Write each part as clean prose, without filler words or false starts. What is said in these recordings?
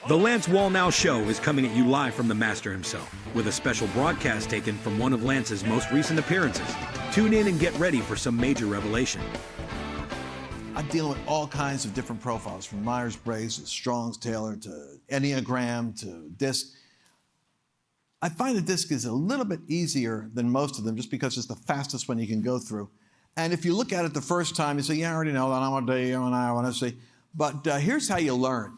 The Lance Wallnau Show is coming at you live from the Master himself, with a special broadcast taken from one of Lance's most recent appearances. Tune in and get ready for some major revelation. I'm dealing with all kinds of different profiles, from Myers-Briggs to Strong's Taylor to Enneagram to DISC. I find the DISC is a little bit easier than most of them just because it's the fastest one you can go through. And if you look at it the first time, you say, yeah, I already know that. I want to do, and I want to see. But here's how you learn.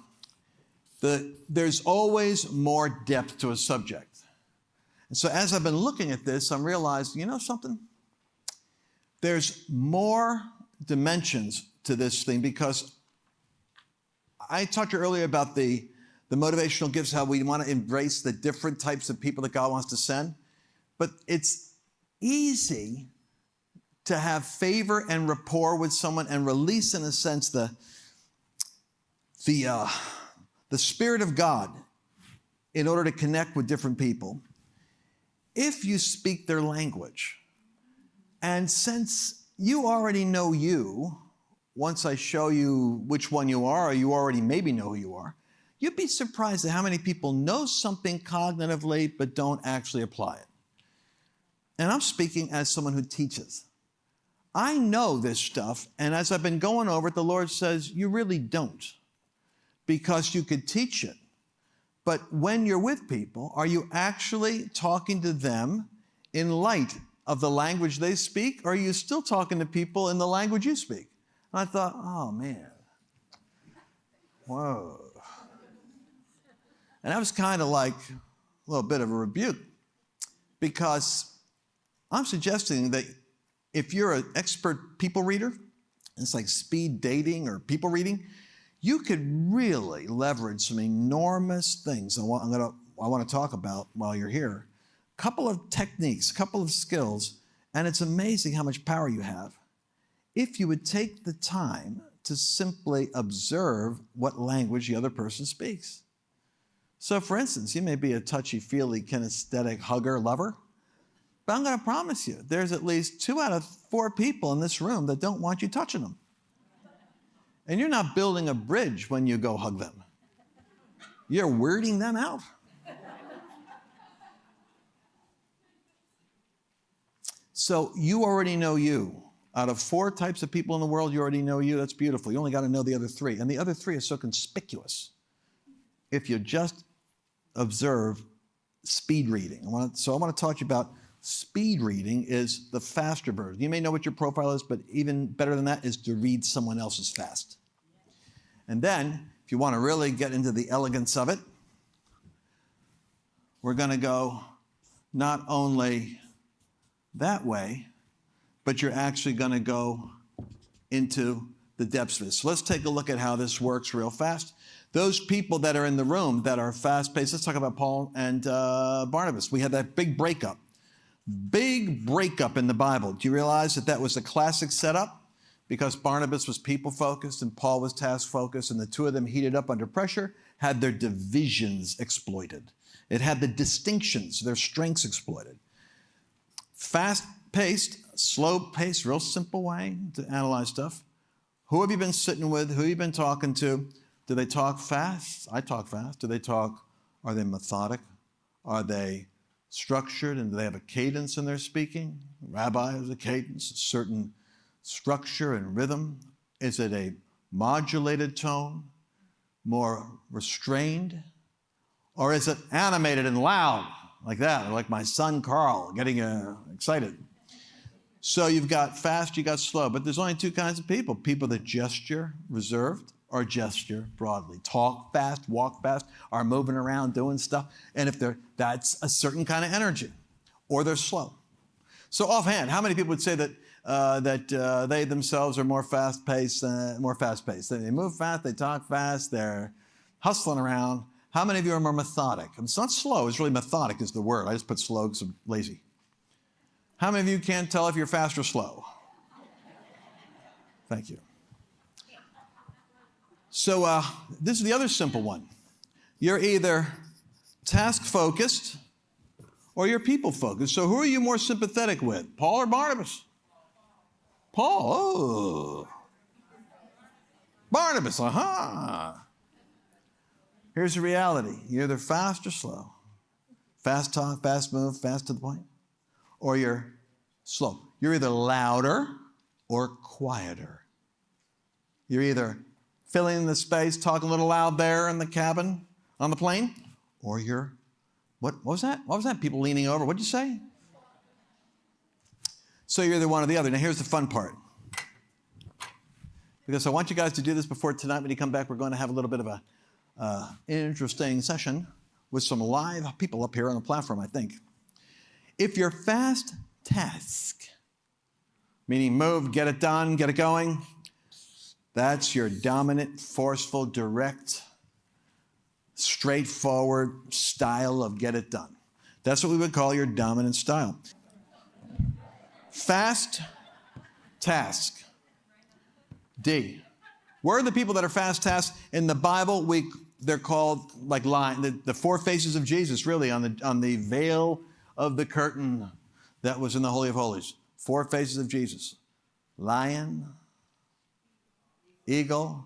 There's always more depth to a subject. And so as I've been looking at this, I'm realizing, you know something? There's more dimensions to this thing, because I talked to you earlier about the motivational gifts, how we want to embrace the different types of people that God wants to send. But it's easy to have favor and rapport with someone and release, in a sense, the Spirit of God in order to connect with different people if you speak their language. And since you already know you, once I show you which one you are, or you already maybe know who you are, you'd be surprised at how many people know something cognitively but don't actually apply it. And I'm speaking as someone who teaches. I know this stuff, and as I've been going over it, the Lord says, you really don't, because you could teach it. But when you're with people, are you actually talking to them in light of the language they speak, or are you still talking to people in the language you speak? And I thought, oh, man, whoa. And that was kind of like a little bit of a rebuke, because I'm suggesting that if you're an expert people reader, it's like speed dating or people reading, you could really leverage some enormous things I want to talk about while you're here. A couple of techniques, a couple of skills, and it's amazing how much power you have if you would take the time to simply observe what language the other person speaks. So for instance, you may be a touchy-feely, kinesthetic hugger, lover, but I'm going to promise you, there's at least 2 out of 4 people in this room that don't want you touching them. And you're not building a bridge when you go hug them. You're weirding them out. So you already know you. Out of 4 types of people in the world, you already know you. That's beautiful. You only got to know the other 3. And the other 3 are so conspicuous if you just observe speed reading. So I want to talk to you about speed reading is the faster version. You may know what your profile is, but even better than that is to read someone else's fast. And then, if you want to really get into the elegance of it, we're going to go not only that way, but you're actually going to go into the depths of this. So let's take a look at how this works real fast. Those people that are in the room that are fast-paced, let's talk about Paul and Barnabas. We had that big breakup. Big breakup in the Bible. Do you realize that that was a classic setup? Because Barnabas was people-focused and Paul was task-focused, and the 2 of them heated up under pressure, had their divisions exploited. It had the distinctions, their strengths exploited. Fast-paced, slow-paced, real simple way to analyze stuff. Who have you been sitting with? Who have you been talking to? Do they talk fast? I talk fast. Are they methodic? Are they structured, and do they have a cadence in their speaking? Rabbi has a cadence, a certain structure and rhythm. Is it a modulated tone, more restrained? Or is it animated and loud, like that, like my son Carl, getting excited? So you've got fast, you got slow, but there's only 2 kinds of people. People that gesture reserved or gesture broadly. Talk fast, walk fast, are moving around doing stuff. And if that's a certain kind of energy, or they're slow. So offhand, how many people would say that they themselves are more fast-paced? They move fast, they talk fast, they're hustling around. How many of you are more methodic? It's not slow, it's really methodic is the word. I just put slow because I'm lazy. How many of you can't tell if you're fast or slow? Thank you. So this is the other simple one. You're either task-focused or you're people-focused. So who are you more sympathetic with, Paul or Barnabas? Paul, oh. Barnabas, aha. Here's the reality. You're either fast or slow. Fast talk, fast move, fast to the point. Or you're slow. You're either louder or quieter. You're either filling in the space, talking a little loud there in the cabin on the plane, or you're, what was that? What was that? People leaning over. What'd you say? So you're either one or the other. Now here's the fun part. Because I want you guys to do this before tonight. When you come back, we're going to have a little bit of a interesting session with some live people up here on the platform, I think. If you're fast task, meaning move, get it done, get it going, that's your dominant, forceful, direct, straightforward style of get it done. That's what we would call your dominant style. Fast task. D. Where are the people that are fast task? In the Bible, they're called like lion. The four faces of Jesus, really, on the veil of the curtain that was in the Holy of Holies. Four faces of Jesus. Lion, eagle,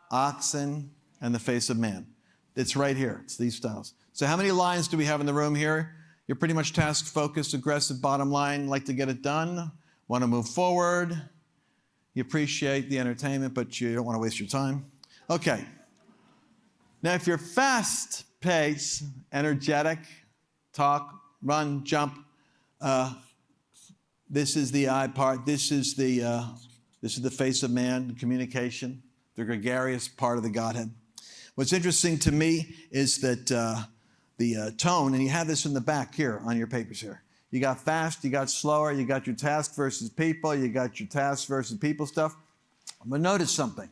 oxen, and the face of man. It's right here. It's these styles. So how many lions do we have in the room here? You're pretty much task-focused, aggressive, bottom line, like to get it done, want to move forward. You appreciate the entertainment, but you don't want to waste your time. Okay. Now, if you're fast pace, energetic, talk, run, jump, this is the I part. This is the face of man, communication, the gregarious part of the Godhead. What's interesting to me is that the tone, and you have this in the back here on your papers here. You got fast, you got slower, you got your task versus people, you got your task versus people stuff. But notice something.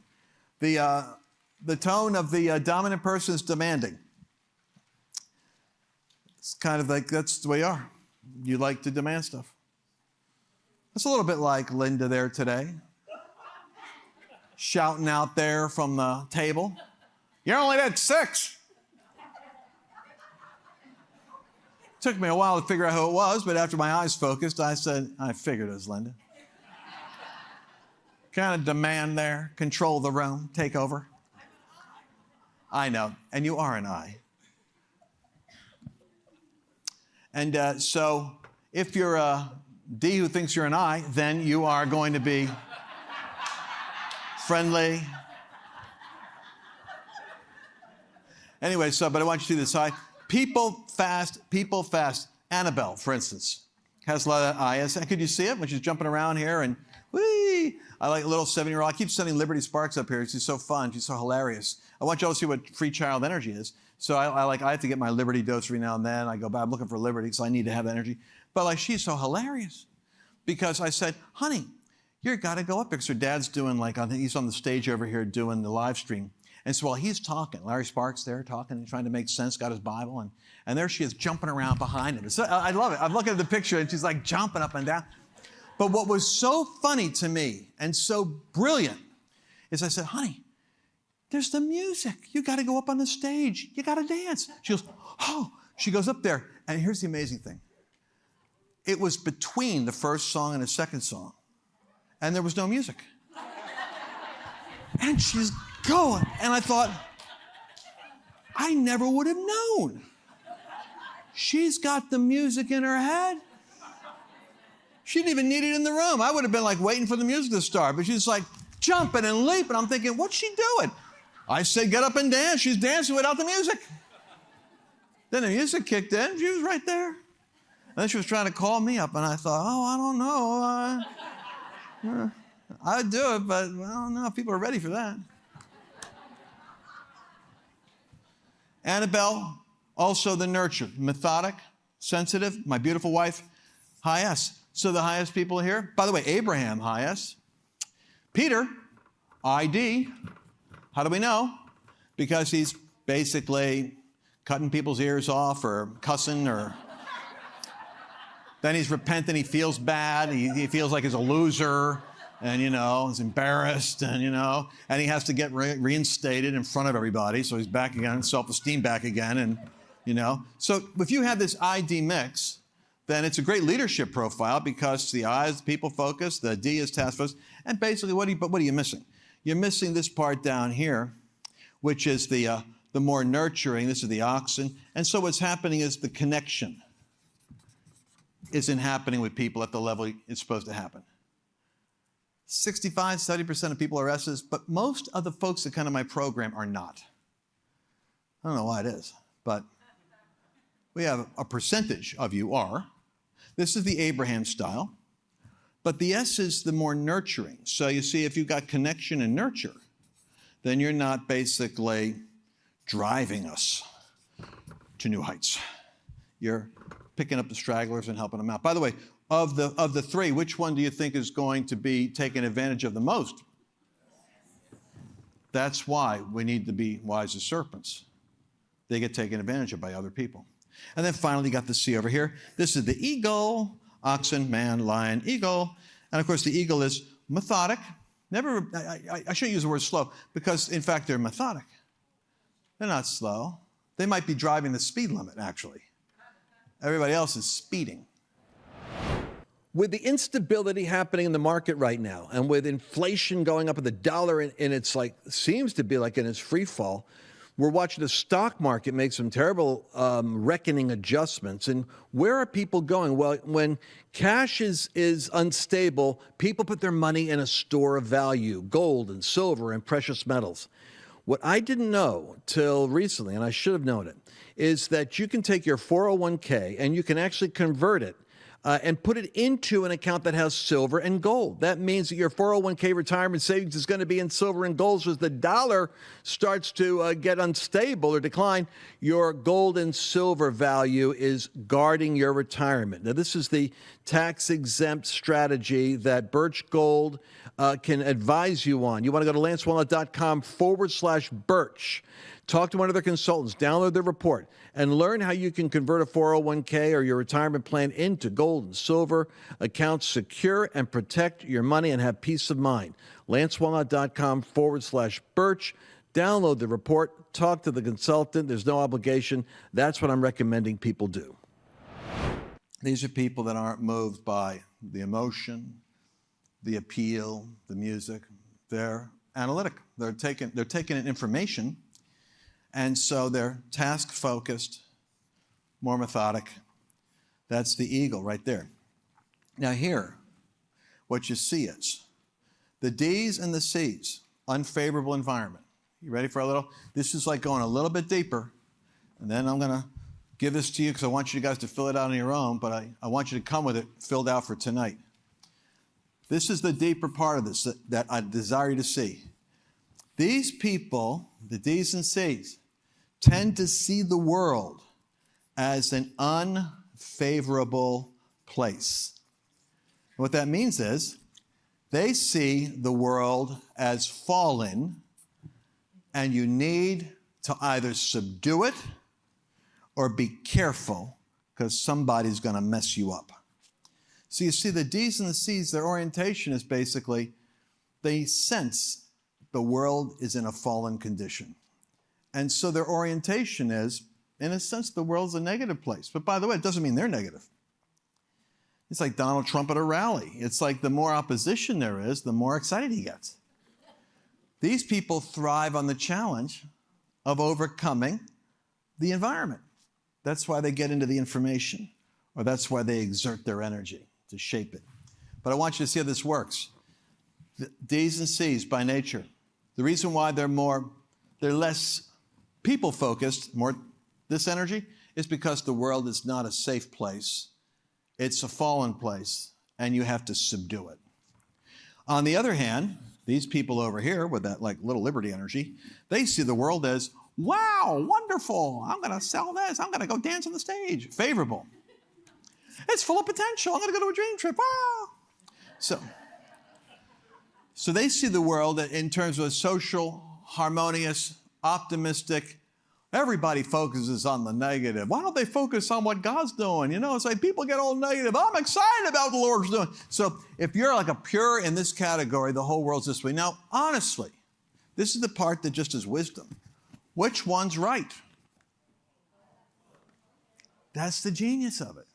The tone of the dominant person is demanding. It's kind of like that's the way you are. You like to demand stuff. It's a little bit like Linda there today, shouting out there from the table, "You only did 6. Took me a while to figure out who it was, but after my eyes focused, I said, I figured it was Linda. Kind of demand there, control the room, take over. I know, and you are an I. And so if you're a D who thinks you're an I, then you are going to be friendly. Anyway, but I want you to see this side. People fast. Annabelle, for instance, has a lot of eyes. Could you see it when she's jumping around here? And whee! I like a little 7-year-old. I keep sending Liberty Sparks up here. She's so fun. She's so hilarious. I want you all to see what free child energy is. So I have to get my Liberty dose every now and then. I go back. I'm looking for Liberty because I need to have that energy. But she's so hilarious because I said, honey, you got to go up because her dad's doing he's on the stage over here doing the live stream. And so while he's talking, Larry Sparks there talking and trying to make sense, got his Bible, and there she is jumping around behind him. So I love it. I'm looking at the picture, and she's like jumping up and down. But what was so funny to me and so brilliant is I said, honey, there's the music. You got to go up on the stage. You got to dance. She goes, oh. She goes up there, and here's the amazing thing. It was between the first song and the second song, and there was no music. And she's going. And I thought, I never would have known. She's got the music in her head. She didn't even need it in the room. I would have been waiting for the music to start, but she's jumping and leaping. I'm thinking, what's she doing? I said, get up and dance. She's dancing without the music. Then the music kicked in. She was right there. And then she was trying to call me up, and I thought, I don't know. I'd do it, but I don't know if people are ready for that. Annabelle, also the nurtured, methodic, sensitive, my beautiful wife, high S. So the highest people here, by the way, Abraham, high S. Peter, ID. How do we know? Because he's basically cutting people's ears off or cussing or then he's repentant, he feels bad, he feels like he's a loser. And, he's embarrassed, and he has to get reinstated in front of everybody. So he's back again, self-esteem back again. And, so if you have this ID mix, then it's a great leadership profile because the I is people focused, the D is task focused. And basically, what are you missing? You're missing this part down here, which is the the more nurturing. This is the oxen. And so what's happening is the connection isn't happening with people at the level it's supposed to happen. 65, 70% of people are S's, but most of the folks that come to my program are not. I don't know why it is, but we have a percentage of you are. This is the Abraham style, but the S is the more nurturing. So you see, if you've got connection and nurture, then you're not basically driving us to new heights. You're picking up the stragglers and helping them out. By the way, of the three, which one do you think is going to be taken advantage of the most? That's why we need to be wise as serpents. They get taken advantage of by other people. And then finally, you got the C over here. This is the eagle, oxen, man, lion, eagle. And of course, the eagle is methodic. Never, I shouldn't use the word slow, because in fact, they're methodic. They're not slow. They might be driving the speed limit, actually. Everybody else is speeding. With the instability happening in the market right now, and with inflation going up and the dollar in its seems to be in its free fall, we're watching the stock market make some terrible reckoning adjustments. And where are people going? Well, when cash is unstable, people put their money in a store of value, gold and silver and precious metals. What I didn't know till recently, and I should have known it, is that you can take your 401k and you can actually convert it and put it into an account that has silver and gold. That means that your 401k retirement savings is going to be in silver and gold. So as the dollar starts to get unstable or decline, your gold and silver value is guarding your retirement. Now, this is the tax-exempt strategy that Birch Gold can advise you on. You want to go to lancewallnau.com/Birch. Talk to one of their consultants, download their report, and learn how you can convert a 401k or your retirement plan into gold and silver accounts, secure and protect your money and have peace of mind. lancewallnau.com/Birch. Download the report, talk to the consultant. There's no obligation. That's what I'm recommending people do. These are people that aren't moved by the emotion, the appeal, the music. They're analytic. They're taking in information. And so they're task-focused, more methodic. That's the eagle right there. Now here, what you see is the D's and the C's, unfavorable environment. You ready for a little? This is like going a little bit deeper, and then I'm going to give this to you because I want you guys to fill it out on your own, but I want you to come with it filled out for tonight. This is the deeper part of this that I desire you to see. These people, the D's and C's, tend to see the world as an unfavorable place. What that means is they see the world as fallen, and you need to either subdue it or be careful because somebody's going to mess you up. So you see the D's and the C's, their orientation is basically they sense the world is in a fallen condition. And so their orientation is, in a sense, the world's a negative place. But by the way, it doesn't mean they're negative. It's like Donald Trump at a rally. It's like the more opposition there is, the more excited he gets. These people thrive on the challenge of overcoming the environment. That's why they get into the information, or that's why they exert their energy to shape it. But I want you to see how this works. The D's and C's by nature. The reason why they're less people-focused, more this energy, is because the world is not a safe place. It's a fallen place, and you have to subdue it. On the other hand, these people over here with that little liberty energy, they see the world as, wow, wonderful. I'm going to sell this. I'm going to go dance on the stage. Favorable. It's full of potential. I'm going to go to a dream trip. Wow. So they see the world in terms of a social, harmonious, optimistic. Everybody focuses on the negative. Why don't they focus on what God's doing? You know, it's like people get all negative. I'm excited about what the Lord's doing. So if you're like a pure in this category, the whole world's this way. Now, honestly, this is the part that just is wisdom. Which one's right? That's the genius of it.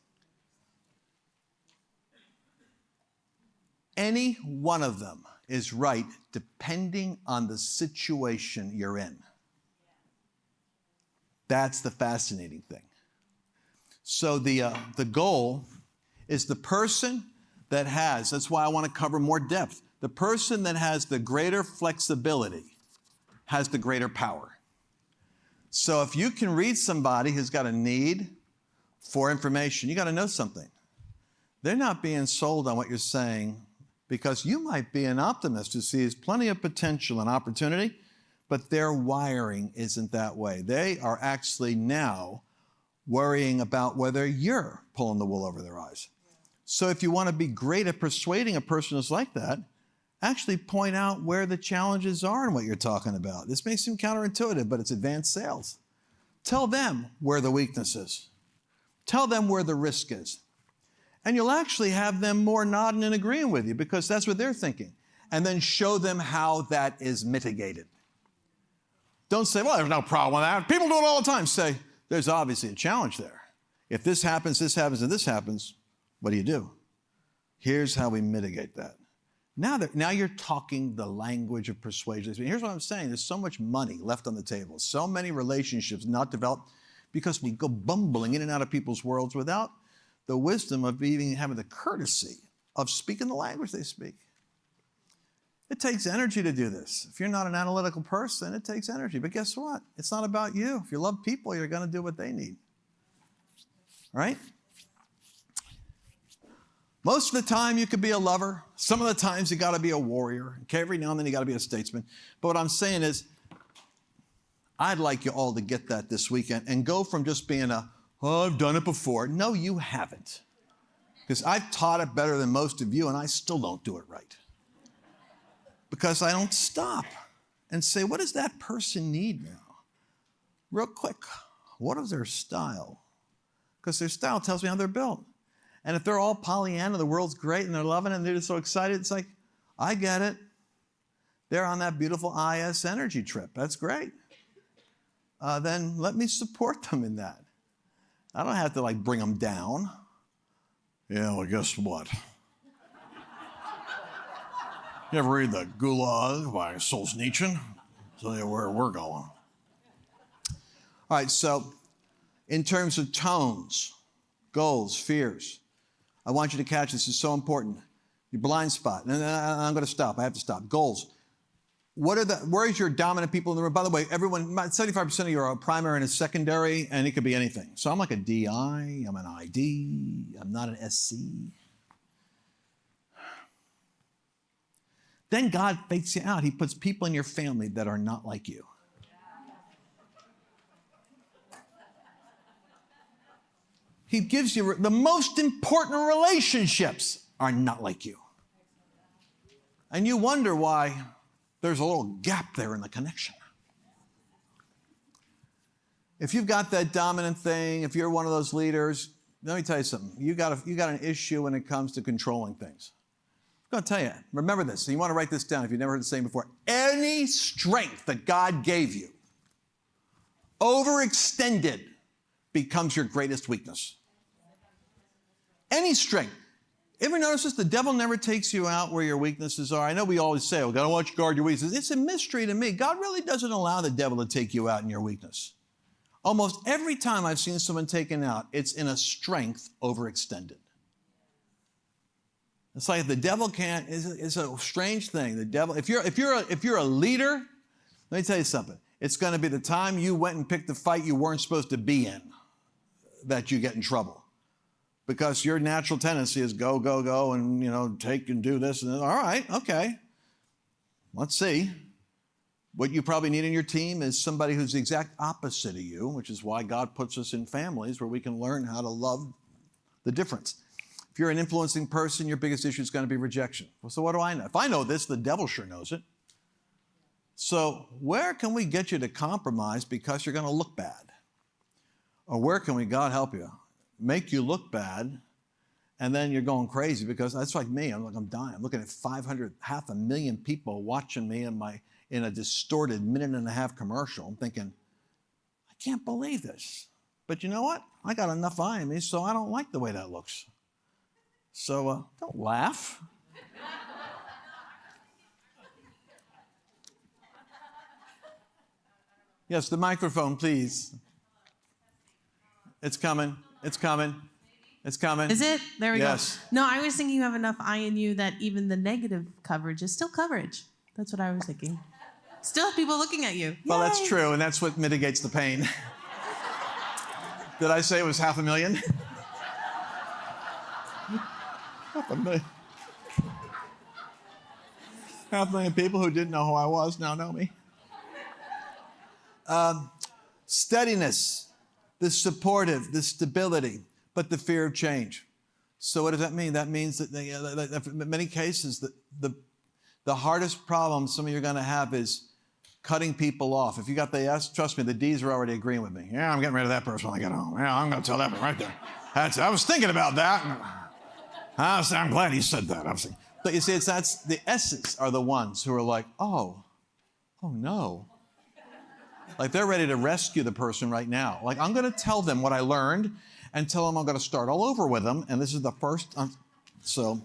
Any one of them is right depending on the situation you're in. That's the fascinating thing. So the goal is the person that has, that's why I want to cover more depth. The person that has the greater flexibility has the greater power. So if you can read somebody who's got a need for information, you got to know something. They're not being sold on what you're saying because you might be an optimist who sees plenty of potential and opportunity, but their wiring isn't that way. They are actually now worrying about whether you're pulling the wool over their eyes. So if you want to be great at persuading a person who's like that, actually point out where the challenges are in what you're talking about. This may seem counterintuitive, but it's advanced sales. Tell them where the weakness is. Tell them where the risk is. And you'll actually have them more nodding and agreeing with you because that's what they're thinking. And then show them how that is mitigated. Don't say, well, there's no problem with that. People do it all the time. Say, there's obviously a challenge there. If this happens, and this happens, what do? Here's how we mitigate that. Now you're talking the language of persuasion. Here's what I'm saying. There's so much money left on the table, so many relationships not developed because we go bumbling in and out of people's worlds without the wisdom of even having the courtesy of speaking the language they speak. It takes energy to do this. If you're not an analytical person, it takes energy. But guess what? It's not about you. If you love people, you're going to do what they need. Right? Most of the time, you could be a lover. Some of the times, you got to be a warrior. Okay, every now and then, you got to be a statesman. But what I'm saying is, I'd like you all to get that this weekend and go from just being I've done it before. No, you haven't. Because I've taught it better than most of you, and I still don't do it right. Because I don't stop and say, what does that person need now? Real quick, what is their style? Because their style tells me how they're built. And if they're all Pollyanna, the world's great, and they're loving it, and they're just so excited, it's like, I get it. They're on that beautiful IS energy trip. That's great. Then let me support them in that. I don't have to bring them down. Yeah, well, guess what? You ever read the Gulag by Solzhenitsyn? Tell you where we're going. All right, so in terms of tones, goals, fears, I want you to catch this. It's so important. Your blind spot. And I'm going to stop. I have to stop. Goals. Where is your dominant people in the room? By the way, everyone, 75% of you are a primary and a secondary, and it could be anything. So I'm like a DI, I'm an ID, I'm not an SC. Then God fakes you out. He puts people in your family that are not like you. He gives you the most important relationships are not like you. And you wonder why there's a little gap there in the connection. If you've got that dominant thing, if you're one of those leaders, let me tell you something. You got an issue when it comes to controlling things. I'm going to tell you, remember this. So you want to write this down if you've never heard the saying before. Any strength that God gave you, overextended, becomes your greatest weakness. Any strength. Ever notice this? The devil never takes you out where your weaknesses are. I know we always say, God, I want you to guard your weaknesses. It's a mystery to me. God really doesn't allow the devil to take you out in your weakness. Almost every time I've seen someone taken out, it's in a strength overextended. It's like the devil can't, it's a strange thing. The devil, if you're a leader, let me tell you something. It's going to be the time you went and picked the fight you weren't supposed to be in that you get in trouble. Because your natural tendency is go, go, go, and, take and do this. And all right, okay. Let's see. What you probably need in your team is somebody who's the exact opposite of you, which is why God puts us in families where we can learn how to love the difference. If you're an influencing person, your biggest issue is going to be rejection. Well, so what do I know? If I know this, the devil sure knows it. So where can we get you to compromise because you're going to look bad? Or where can we, God help you, make you look bad, and then you're going crazy because that's like me. I'm dying. I'm looking at 500,000 people watching me in a distorted minute-and-a-half commercial. I'm thinking, I can't believe this. But you know what? I got enough eye in me, so I don't like the way that looks. So don't laugh. Yes, the microphone, please. It's coming. It's coming. It's coming. Is it? There we Yes. go. No, I was thinking you have enough I in you that even the negative coverage is still coverage. That's what I was thinking. Still people looking at you. Well, Yay. that's true, and that's what mitigates the pain. Did I say it was 500,000? 500,000. 500,000 people who didn't know who I was now know me. Steadiness, the supportive, the stability, but the fear of change. So what does that mean? That means that in many cases, the hardest problem some of you are going to have is cutting people off. If you got the S, trust me, the D's are already agreeing with me. Yeah, I'm getting rid of that person when I get home. Yeah, I'm going to tell that one right there. I was thinking about that. I'm glad he said that. But you see, that's the S's are the ones who are like, oh no. Like they're ready to rescue the person right now. Like I'm going to tell them what I learned and tell them I'm going to start all over with them. And this is the first. So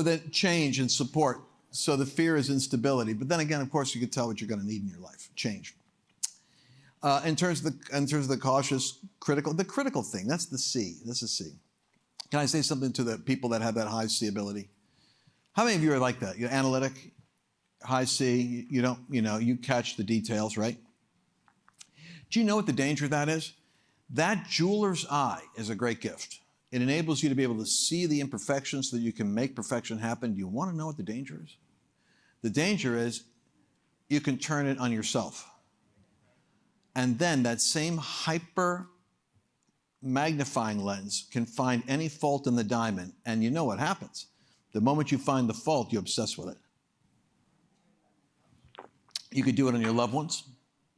that change and support. So the fear is instability. But then again, of course, you can tell what you're going to need in your life. Change. In terms of the cautious, the critical thing, that's the C. That's the C. Can I say something to the people that have that high C ability? How many of you are like that? You're analytic, high C, you catch the details, right? Do you know what the danger of that is? That jeweler's eye is a great gift. It enables you to be able to see the imperfections so that you can make perfection happen. Do you want to know what the danger is? The danger is you can turn it on yourself. And then that same hyper magnifying lens can find any fault in the diamond. And you know what happens. The moment you find the fault, you obsess with it. You could do it on your loved ones.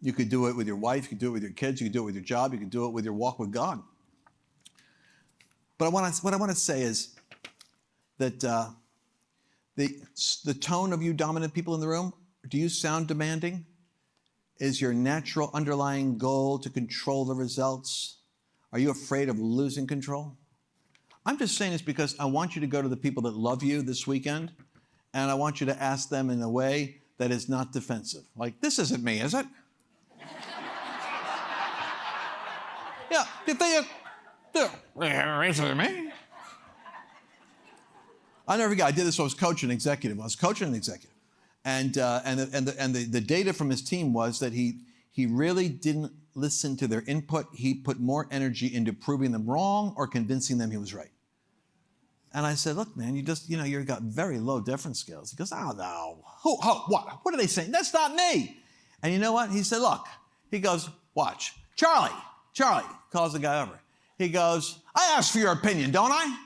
You could do it with your wife. You could do it with your kids. You could do it with your job. You could do it with your walk with God. But what I want to say is that the tone of you dominant people in the room, do you sound demanding? Is your natural underlying goal to control the results? Are you afraid of losing control? I'm just saying this because I want you to go to the people that love you this weekend, and I want you to ask them in a way that is not defensive. Like, this isn't me, is it? Yeah, if they... This isn't me. I never forget, I did this when I was coaching an executive. And the data from his team was that he really didn't listen to their input. He put more energy into proving them wrong or convincing them he was right. And I said, look, man, you've got very low deference skills. He goes, oh, no. What are they saying? That's not me. And you know what? He said, look. He goes, watch. Charlie, calls the guy over. He goes, I asked for your opinion, don't I?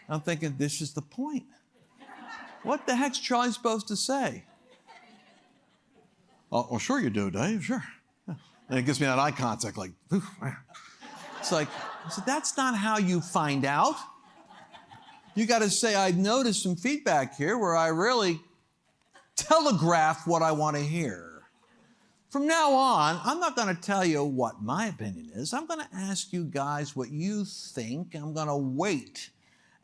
I'm thinking, this is the point. What the heck's Charlie supposed to say? Oh, well, sure you do, Dave, sure. And it gives me that eye contact, like, it's like, I said, that's not how you find out. You got to say, I've noticed some feedback here where I really telegraph what I want to hear. From now on, I'm not going to tell you what my opinion is. I'm going to ask you guys what you think. I'm going to wait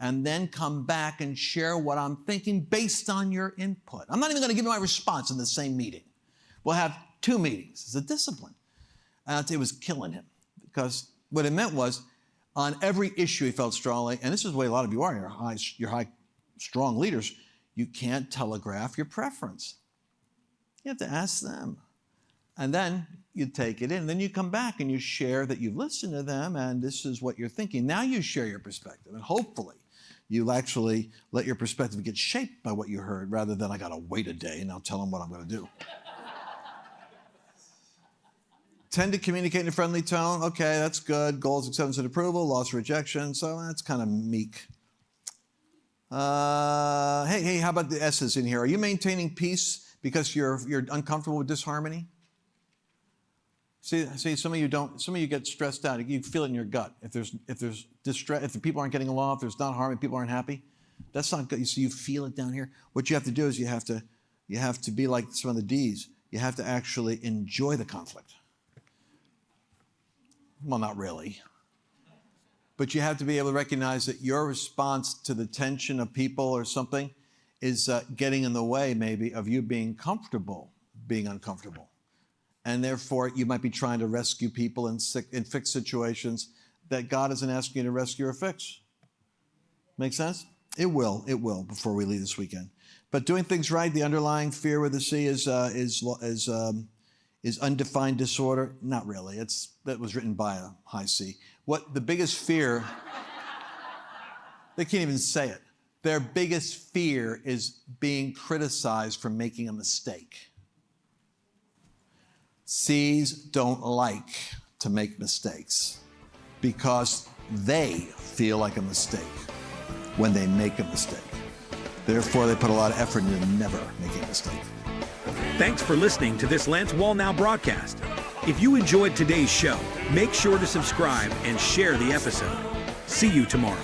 and then come back and share what I'm thinking based on your input. I'm not even going to give you my response in the same meeting. We'll have 2 meetings. It's a discipline. And it was killing him because what it meant was on every issue he felt strongly, and this is the way a lot of you are, you're high, strong leaders, you can't telegraph your preference. You have to ask them. And then you take it in. Then you come back and you share that you've listened to them and this is what you're thinking. Now you share your perspective. And hopefully you'll actually let your perspective get shaped by what you heard rather than I got to wait a day and I'll tell them what I'm going to do. Tend to communicate in a friendly tone. Okay, that's good. Goals, acceptance, and approval. Loss, rejection. So that's kind of meek. Hey, how about the S's in here? Are you maintaining peace because you're uncomfortable with disharmony? See, some of you don't. Some of you get stressed out. You feel it in your gut. If there's distress, if the people aren't getting along, if there's not harmony, people aren't happy. That's not good. You see, you feel it down here. What you have to do is you have to be like some of the D's. You have to actually enjoy the conflict. Well, not really. But you have to be able to recognize that your response to the tension of people or something is getting in the way, maybe, of you being comfortable, being uncomfortable. and therefore you might be trying to rescue people in fixed situations that God isn't asking you to rescue or fix. Make sense? It will before we leave this weekend. But doing things right, the underlying fear with the C is undefined disorder. Not really. That was written by a high C. What the biggest fear, they can't even say it. Their biggest fear is being criticized for making a mistake. C's don't like to make mistakes because they feel like a mistake when they make a mistake. Therefore, they put a lot of effort into never making a mistake. Thanks for listening to this Lance Wallnau broadcast. If you enjoyed today's show, make sure to subscribe and share the episode. See you tomorrow.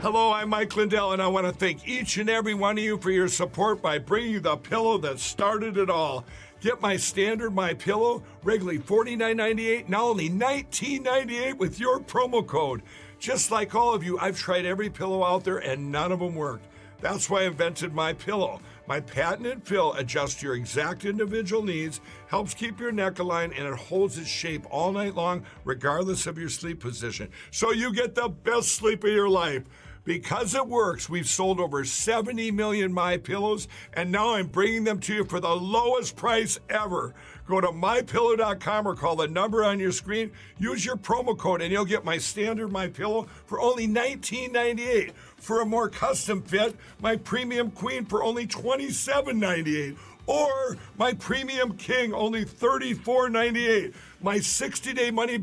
Hello, I'm Mike Lindell, and I want to thank each and every one of you for your support by bringing you the pillow that started it all. Get my standard My Pillow, regularly $49.98, now only $19.98 with your promo code. Just like all of you, I've tried every pillow out there and none of them worked. That's why I invented My Pillow. My patented fill adjusts to your exact individual needs, helps keep your neck aligned, and it holds its shape all night long, regardless of your sleep position. So you get the best sleep of your life. Because it works, we've sold over 70 million My Pillows, and now I'm bringing them to you for the lowest price ever. Go to mypillow.com or call the number on your screen. Use your promo code, and you'll get my standard My Pillow for only $19.98. For a more custom fit, my Premium Queen for only $27.98. Or my Premium King, only $34.98. My 60-day money